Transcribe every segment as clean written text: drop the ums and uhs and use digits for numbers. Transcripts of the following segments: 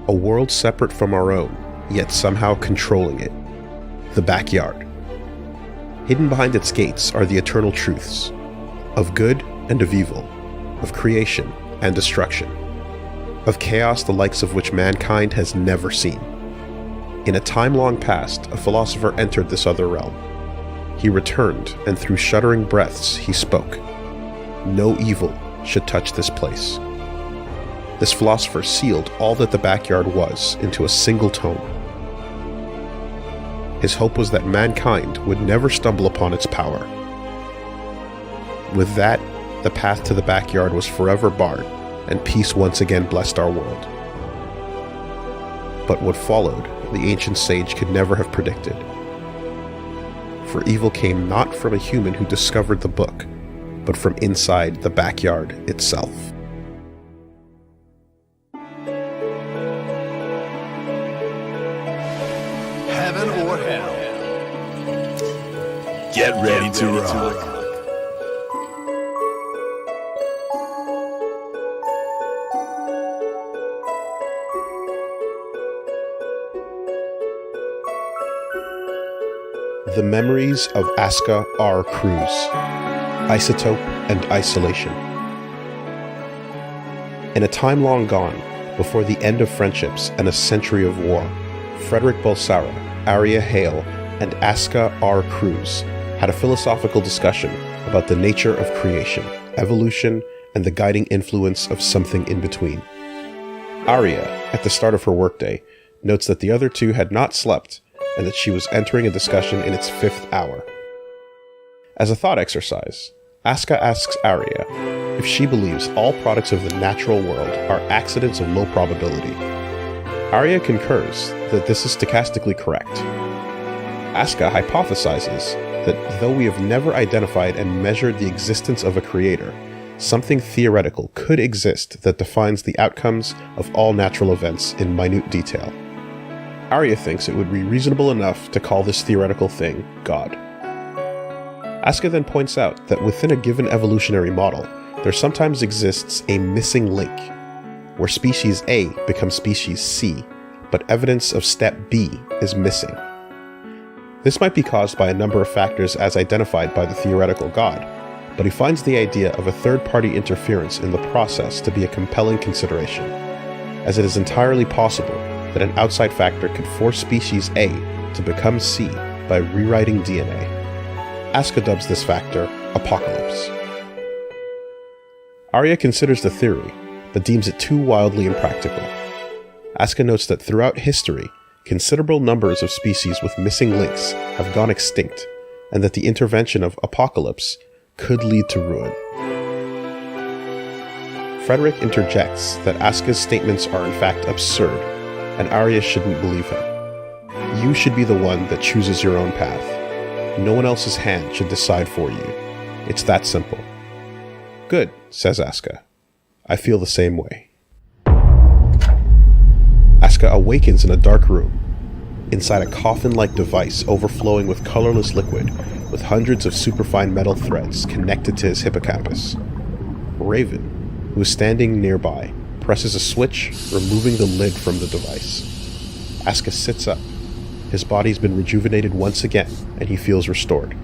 A world separate from our own, yet somehow controlling it. The backyard. Hidden behind its gates are the eternal truths of good and of evil, of creation and destruction, of chaos the likes of which mankind has never seen. In a time long past, a philosopher entered this other realm. He returned, and through shuddering breaths he spoke. No evil should touch this place. This philosopher sealed all that the backyard was into a single tome. His hope was that mankind would never stumble upon its power. With that, the path to the backyard was forever barred, and peace once again blessed our world. But what followed, the ancient sage could never have predicted. For evil came not from a human who discovered the book, but from inside the backyard itself. Heaven or hell. Get ready to rock. The Memories of Aska R. Cruz, Isotope and Isolation. In a time long gone, before the end of friendships and a century of war, Frederick Balsara, Aria Hale, and Aska R. Cruz had a philosophical discussion about the nature of creation, evolution, and the guiding influence of something in between. Aria, at the start of her workday, notes that the other two had not slept, and that she was entering a discussion in its 5th hour. As a thought exercise, Aska asks Aria if she believes all products of the natural world are accidents of low probability. Aria concurs that this is stochastically correct. Aska hypothesizes that though we have never identified and measured the existence of a creator, something theoretical could exist that defines the outcomes of all natural events in minute detail. Aria thinks it would be reasonable enough to call this theoretical thing God. Aska then points out that within a given evolutionary model, there sometimes exists a missing link, where species A becomes species C, but evidence of step B is missing. This might be caused by a number of factors as identified by the theoretical God, but he finds the idea of a third-party interference in the process to be a compelling consideration, as it is entirely possible that an outside factor could force species A to become C by rewriting DNA. Aska dubs this factor Apocalypse. Aria considers the theory, but deems it too wildly impractical. Aska notes that throughout history, considerable numbers of species with missing links have gone extinct, and that the intervention of Apocalypse could lead to ruin. Frederick interjects that Aska's statements are in fact absurd, and Aria shouldn't believe him. You should be the one that chooses your own path. No one else's hand should decide for you. It's that simple. Good, says Aska. I feel the same way. Aska awakens in a dark room, inside a coffin-like device overflowing with colorless liquid, with hundreds of superfine metal threads connected to his hippocampus. Raven, who is standing nearby, presses a switch, removing the lid from the device. Aska sits up. His body's been rejuvenated once again, and he feels restored.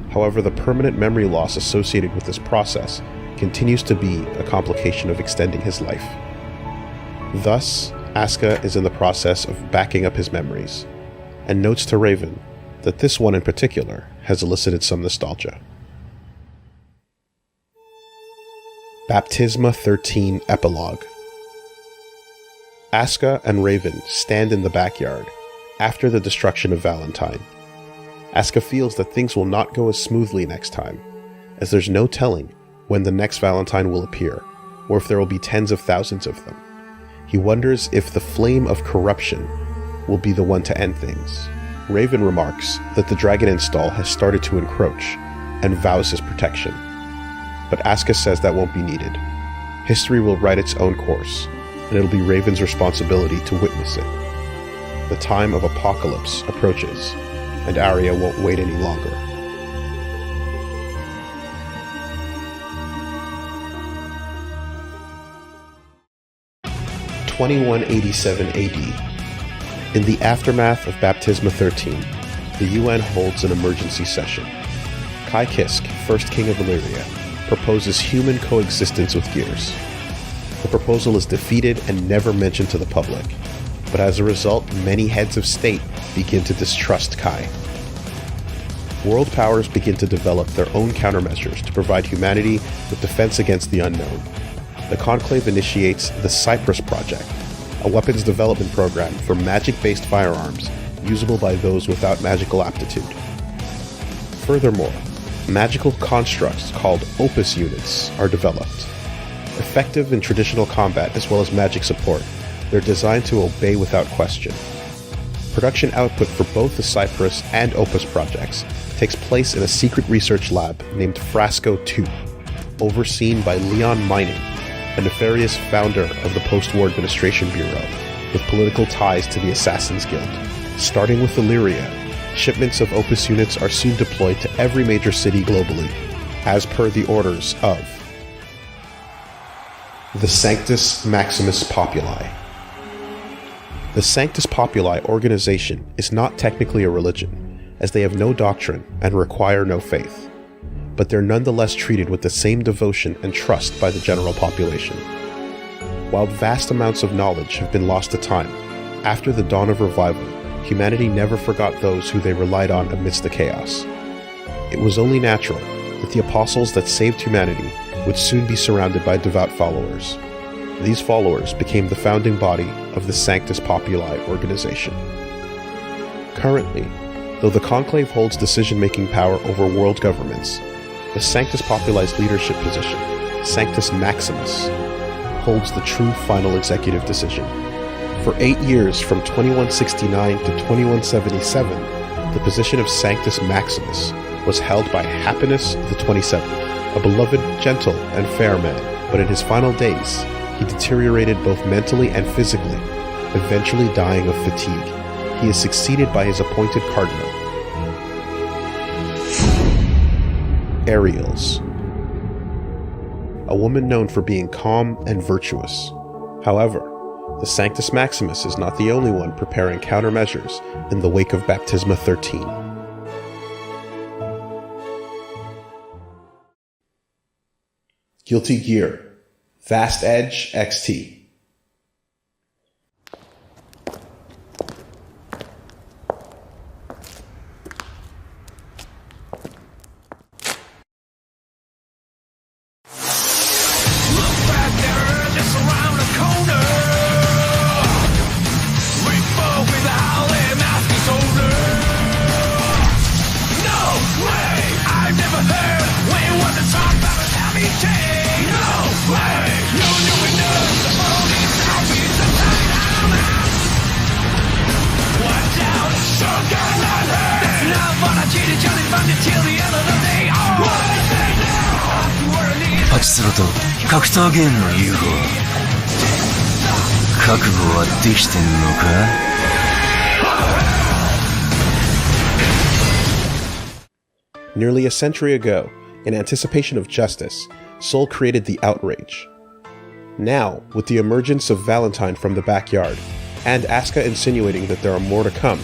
However, the permanent memory loss associated with this process continues to be a complication of extending his life. Thus, Aska is in the process of backing up his memories, and notes to Raven that this one in particular has elicited some nostalgia. Baptisma 13 Epilogue. Aska and Raven stand in the backyard after the destruction of Valentine. Aska feels that things will not go as smoothly next time, as there's no telling when the next Valentine will appear, or if there will be tens of thousands of them. He wonders if the flame of corruption will be the one to end things. Raven remarks that the dragon install has started to encroach, and vows his protection. But Aska says that won't be needed. History will write its own course, and it'll be Raven's responsibility to witness it. The time of apocalypse approaches, and Aria won't wait any longer. 2187 AD. In the aftermath of Baptisma 13, the UN holds an emergency session. Kai Kisk, first king of Illyria, proposes human coexistence with gears. The proposal is defeated and never mentioned to the public, but as a result, many heads of state begin to distrust Kai. World powers begin to develop their own countermeasures to provide humanity with defense against the unknown. The Conclave initiates the Cyprus Project, a weapons development program for magic-based firearms usable by those without magical aptitude. Furthermore, magical constructs called opus units are developed. Effective in traditional combat as well as magic support, they're designed to obey without question. Production output for both the Cyprus and Opus projects takes place in a secret research lab named Frasco 2, overseen by Leon Mining, a nefarious founder of the Post-War Administration Bureau, with political ties to the Assassin's Guild. Starting with Illyria, shipments of Opus units are soon deployed to every major city globally, as per the orders of the Sanctus Maximus Populi. The Sanctus Populi organization is not technically a religion, as they have no doctrine and require no faith, but they're nonetheless treated with the same devotion and trust by the general population. While vast amounts of knowledge have been lost to time, after the dawn of revival, humanity never forgot those who they relied on amidst the chaos. It was only natural that the apostles that saved humanity would soon be surrounded by devout followers. These followers became the founding body of the Sanctus Populi organization. Currently, though the Conclave holds decision-making power over world governments, the Sanctus Populi's leadership position, Sanctus Maximus, holds the true final executive decision. For 8 years, from 2169 to 2177, the position of Sanctus Maximus was held by Happinus the 27th, a beloved, gentle, and fair man, but in his final days, he deteriorated both mentally and physically, eventually dying of fatigue. He is succeeded by his appointed cardinal, Ariels, a woman known for being calm and virtuous. However, the Sanctus Maximus is not the only one preparing countermeasures in the wake of Baptisma 13. Gulty Gear, Vast Edge XT. Nearly a century ago, in anticipation of justice, Sol created the outrage. Now, with the emergence of Valentine from the backyard, and Aska insinuating that there are more to come,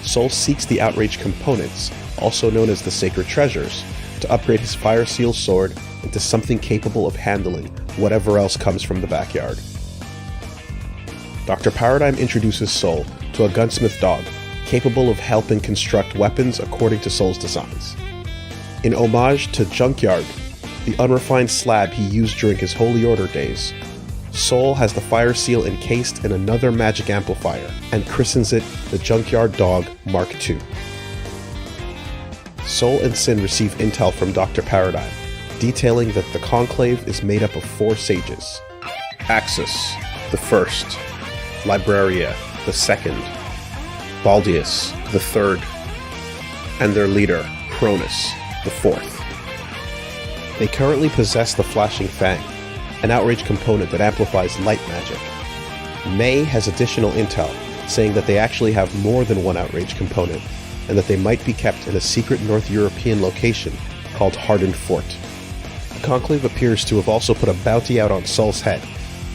Sol seeks the outrage components, also known as the Sacred Treasures, to upgrade his Fire Seal sword into something capable of handling whatever else comes from the backyard. Dr. Paradigm introduces Sol to a gunsmith dog, capable of helping construct weapons according to Sol's designs. In homage to Junkyard, the unrefined slab he used during his Holy Order days, Sol has the Fire Seal encased in another magic amplifier and christens it the Junkyard Dog Mark II. Sol and Sin receive intel from Dr. Paradigm, detailing that the Conclave is made up of 4 sages: Axis, the first; Libraria, the second; Baldius, the third; and their leader, Cronus, the fourth. They currently possess the Flashing Fang, an outrage component that amplifies light magic. May has additional intel, saying that they actually have more than one outrage component, and that they might be kept in a secret North European location called Hardened Fort. The Conclave appears to have also put a bounty out on Sol's head,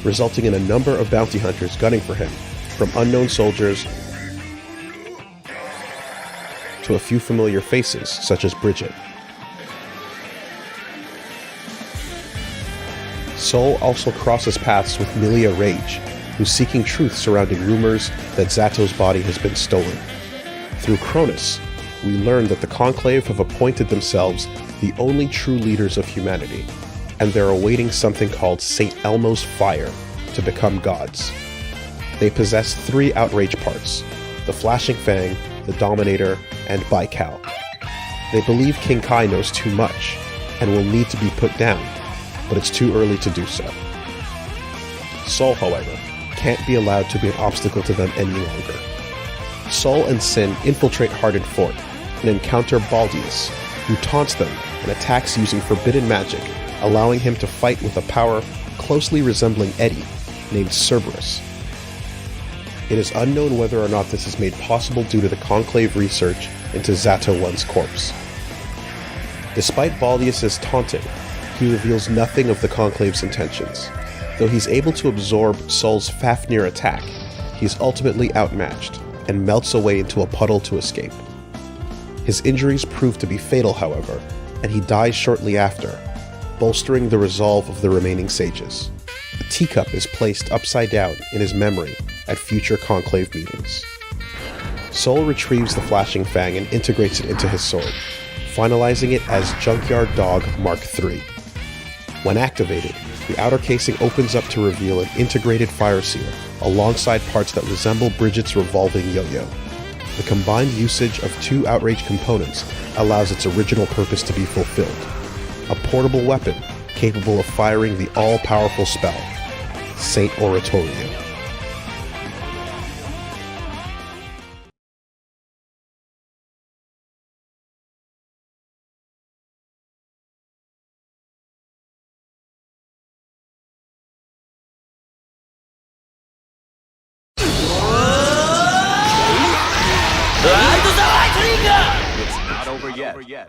resulting in a number of bounty hunters gunning for him, from unknown soldiers to a few familiar faces, such as Bridget. Sol also crosses paths with Milia Rage, who's seeking truth surrounding rumors that Zato's body has been stolen. Through Cronus, we learn that the Conclave have appointed themselves the only true leaders of humanity, and they're awaiting something called St. Elmo's Fire to become gods. They possess 3 outrage parts: the Flashing Fang, the Dominator, and Baikal. They believe King Kai knows too much, and will need to be put down, but it's too early to do so. Sol, however, can't be allowed to be an obstacle to them any longer. Sol and Sin infiltrate Hardened Fort and encounter Baldius, who taunts them and attacks using forbidden magic, allowing him to fight with a power closely resembling Eddie, named Cerberus. It is unknown whether or not this is made possible due to the Conclave research into Zato One's corpse. Despite Baldius' taunting, he reveals nothing of the Conclave's intentions. Though he's able to absorb Sol's Fafnir attack, he's ultimately outmatched and melts away into a puddle to escape. His injuries prove to be fatal, however, and he dies shortly after, bolstering the resolve of the remaining sages. A teacup is placed upside down in his memory at future Conclave meetings. Sol retrieves the Flashing Fang and integrates it into his sword, finalizing it as Junkyard Dog Mark III. When activated, the outer casing opens up to reveal an integrated fire seal alongside parts that resemble Bridget's revolving yo-yo. The combined usage of 2 outrage components allows its original purpose to be fulfilled: a portable weapon capable of firing the all-powerful spell, Saint Oratorio. It's not over yet.